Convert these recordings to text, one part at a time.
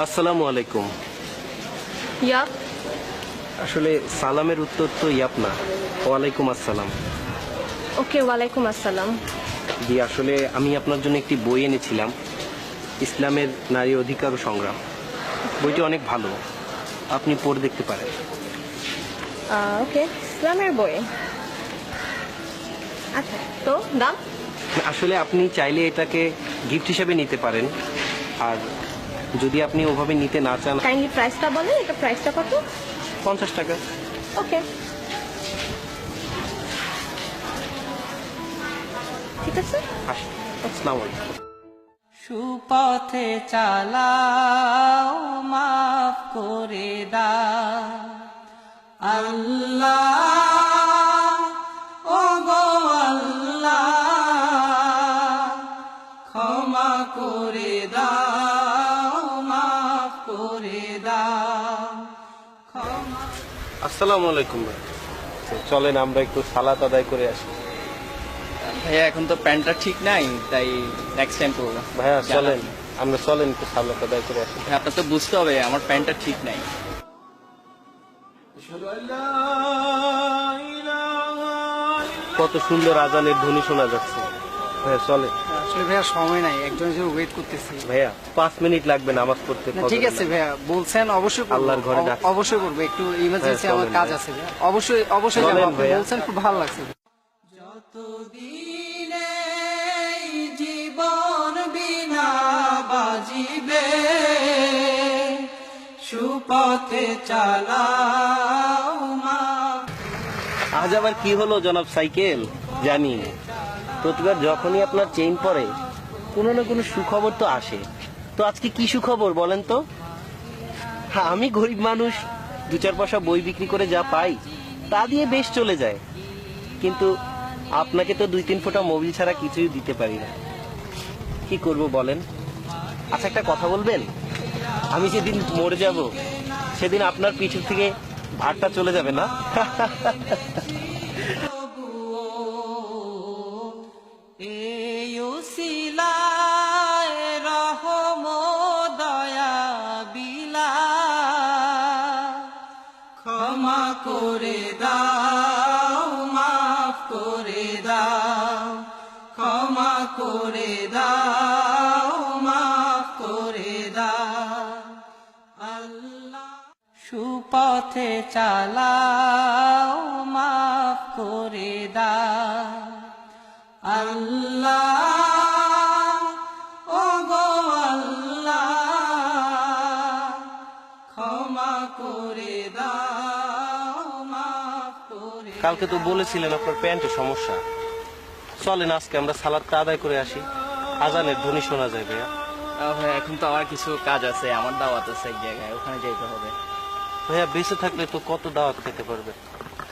আসসালামু আলাইকুম। ইয়াপ। আসলে সালামের উত্তর তো ইয়াপ না, ওয়ালাইকুম আসসালাম। ওকে, ওয়ালাইকুম আসসালাম। জি, আসলে আমি আপনার জন্য একটি বই এনেছিলাম, ইসলামের নারী অধিকার ও সংগ্রাম। বইটি অনেক ভালো, আপনি পড়ে দেখতে পারেন। ওকে, ইসলামের বই। আচ্ছা, তো দাম? আসলে আপনি চাইলে এটাকে গিফট হিসেবে নিতে পারেন, আর যদি আপনি ওভাবে নিতে না চান, কাইন্ডলি প্রাইসটা বলেন। এটা প্রাইসটা কত? 50 টাকা। ওকে, ঠিক আছে। আসসালামু আলাইকুম। সুপথে চালাও, মাফ করে দাও আল্লাহ, ও গো আল্লাহ, ক্ষমা করে দাও, মাফ করে দাও, ক্ষমা। আসসালামু আলাইকুম ভাই, চলেন আমরা একটু সালাত আদায় করে আসি। ভাইয়া এখন তো প্যান্টটা ঠিক নাই, তাই নেক্সট টাইম করবো। ভাইয়া চলেন, আমরা চলেন একটু সালাত আদায় করে আসি। আপনার তো বুঝতে হবে আমার প্যান্টটা ঠিক নাই। কত সুন্দর আজানের ধ্বনি শোনা যাচ্ছে। ভাইয়া চলে। আসলে ভাইয়া সময় নাই, একজন হিসেবে ওয়েট করতেছি। ভাইয়া 5 মিনিট লাগবে নামাজ পড়তে। ঠিক আছে ভাইয়া, বলছেন অবশ্যই করবো। আল্লাহর ঘরে ডাকছি। অবশ্যই করবো, একটু ইমার্জেন্সি হ্যাঁ, আমার চলেন কাজ ভাইয়া। আছে ভাইয়া। অবশ্যই অবশ্যই চলেন যাবো, আপনি ভাইয়া। বলছেন খুব ভালো লাগছে। যতদিনে জীবন বিনা বাজিবে, সুপথে চালাও মা। আজ আবার কি হলো জনাব সাইকেল? জানি প্রতিবার যখনই আপনার চেইন পরে কোনো না কোনো সুখবর তো আসে, তো আজকে কি সুখবর বলেন তো? হ্যাঁ, আমি গরিব মানুষ, 2-4 পয়সা বই বিক্রি করে যা পাই তা দিয়ে বেশ চলে যায়, কিন্তু আপনাকে তো 2-3 ফোঁটা মোবিল ছাড়া কিছুই দিতে পারি না। কি করব বলেন? আচ্ছা, একটা কথা বলবেন, আমি যেদিন মরে যাব সেদিন আপনার পিঠের থেকে ভারটা চলে যাবে না? এই উসিলায় রহম দয়া বিলা, ক্ষমা করে দাও, মাফ করে দাও, ক্ষমা করে দাও, মাফ করে দাও আল্লাহ। সুপথে চালাও, মাফ করে দাও আল্লাহ, ও গো আল্লাহ, ক্ষমা করে দাও, মাফ করে। কালকে তো বলেছিলেন আপনার প্যান্টে সমস্যা। চলেন আজকে আমরা সালাদটা আদায় করে আসি, আজানের ধ্বনি শোনা যায়। ভাইয়া ভাইয়া এখন তো আমার কিছু কাজ আছে, আমার দাওয়াত আছে এক জায়গায়, ওখানে যাইতে হবে। ভাইয়া বেঁচে থাকলে তো কত দাওয়াত খেতে পারবে।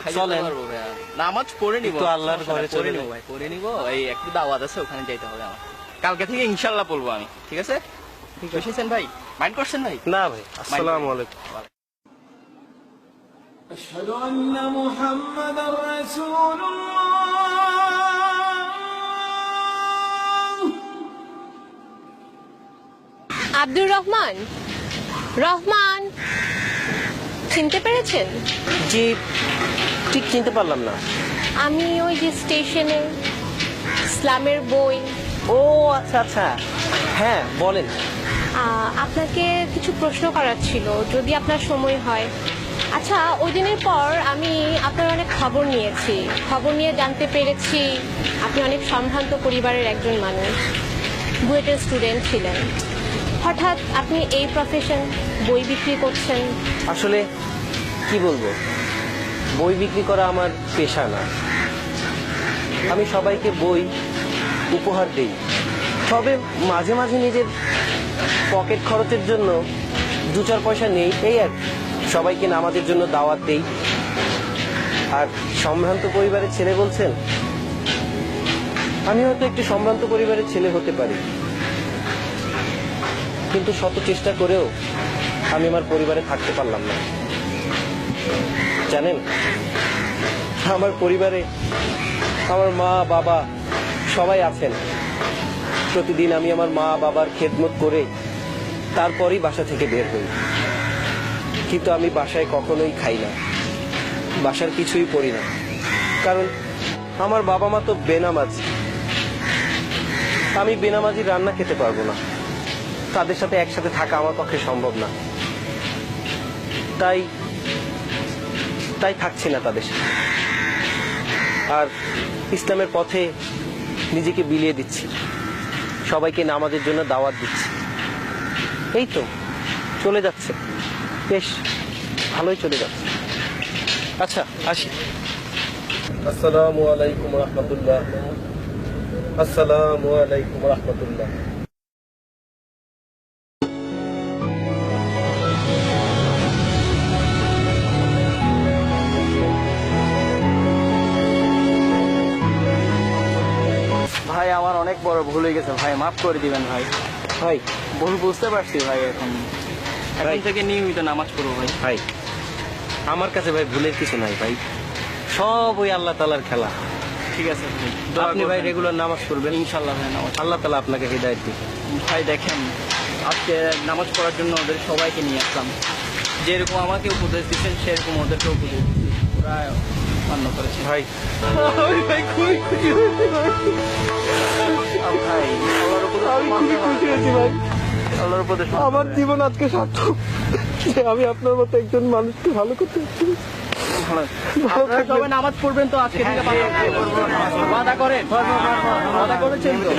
খাইতে চলেন। পারবো ভাইয়া, নামাজ পড়ে নিবো, একটু আল্লাহর সমস্যা নাই, ঘরে চলে পড়ে যাই। নিবো ভাই, পড়ে নিবো। এই একটু দাওয়াত আছে, ওখানে যাইতে হবে আমার। কালকে থেকে ইনশাল্লাহ পড়বো আমি, ঠিক আছে? বুঝেছেন ভাই? মাইন্ড করছেন ভাই? না ভাই, আসসালামু আলাইকুম। أشهد أن محمدا رسول الله. আব্দুর রহমান, রহমান, চিনতে পেরেছেন? জি, ঠিক চিনতে পারলাম না। আমি ওই যে স্টেশনে ইসলামের বই। ও আচ্ছা আচ্ছা, হ্যাঁ বলেন। আপনাকে কিছু প্রশ্ন করার ছিল, যদি আপনার সময় হয়। আচ্ছা, ওই দিনের পর আমি আপনার অনেক খবর নিয়েছি, খবর নিয়ে জানতে পেরেছি আপনি অনেক সম্ভ্রান্ত পরিবারের একজন মানুষ, বুয়েটের স্টুডেন্ট ছিলেন। হঠাৎ আপনি এই প্রফেশন, বই বিক্রি করছেন। আসলে কি বলবো, বই বিক্রি করা আমার পেশা না। আমি সবাইকে বই উপহার দেই, তবে মাঝে মাঝে নিজের পকেট খরচের জন্য 2-4 পয়সা নেই, এই আর কি। সবাইকে নামাজের জন্য দাওয়াত দেই। আর সম্ভ্রান্ত পরিবারের ছেলে বলছেন, আমি হয়তো একটু সম্ভ্রান্ত পরিবারের ছেলে হতে পারি, কিন্তু শত চেষ্টা করেও আমি আমার পরিবারে থাকতে পারলাম না। জানেন, আমার পরিবারে আমার মা বাবা সবাই আছেন। প্রতিদিন আমি আমার মা বাবার খেদমত করে তারপরই বাসা থেকে বের হই। কিন্তু আমি বাসায় কখনোই খাই না, বাসার কিছুই পড়ি না, কারণ আমার বাবা মা তো বেনামাজি। আমি বেনামাজি রান্না খেতে পারবো না, তাদের সাথে একসাথে থাকা আমার পক্ষে সম্ভব না। তাই তাই থাকছি না তাদের সাথে, আর ইসলামের পথে নিজেকে বিলিয়ে দিচ্ছি, সবাইকে নামাজের জন্য দাওয়াত দিচ্ছি। এই তো চলে যাচ্ছে, বেশ ভালোই চলে যাচ্ছে। আচ্ছা আসি। আসসালামু আলাইকুম রহমতুল্লাহ। আসসালামু আলাইকুম রহমতুল্লাহ। ভাই আমার অনেক বড় ভুল হয়ে গেছে ভাই, মাফ করে দিবেন ভাই। ভাই ভুল বুঝতে পারছি ভাই, এখন ভাই। থেকে নিয়মিত নামাজ পড়বো ভাই। ভাই আমার কাছে ভাই ভুলের কিছু নাই ভাই, সব ওই আল্লাহ তাআলার খেলা। ঠিক আছে ভাই, দোয়া আপনি ভাই করবেন। রেগুলার নামাজ পড়বেন, ইনশাল্লাহ ভাই নামাজ। আল্লাহ তাআলা আপনাকে হিদায়াত দিবে। ভাই দেখেন, আজকে নামাজ পড়ার জন্য ওদের সবাইকে নিয়ে আসলাম, যেরকম আমাকে উপদেশ দিচ্ছেন সেরকম ওদেরকে উপদেশ দিচ্ছি, ওরা মান্য করেছে। ভাই ভাই খুবই খুশি হয়েছি ভাই, ভাই আল্লাহর উপদেশ আমি খুবই খুশি হয়েছি ভাই। আল্লাহর উপদেশ আমার জীবন আজকে সার্থক যে আমি আপনার মতো একজন মানুষকে ভালো করতে পারছি। আপনারা সবাই নামাজ পড়বেন তো আজকে থেকে? ওয়াদা করেন, ওয়াদা করেছেন তো?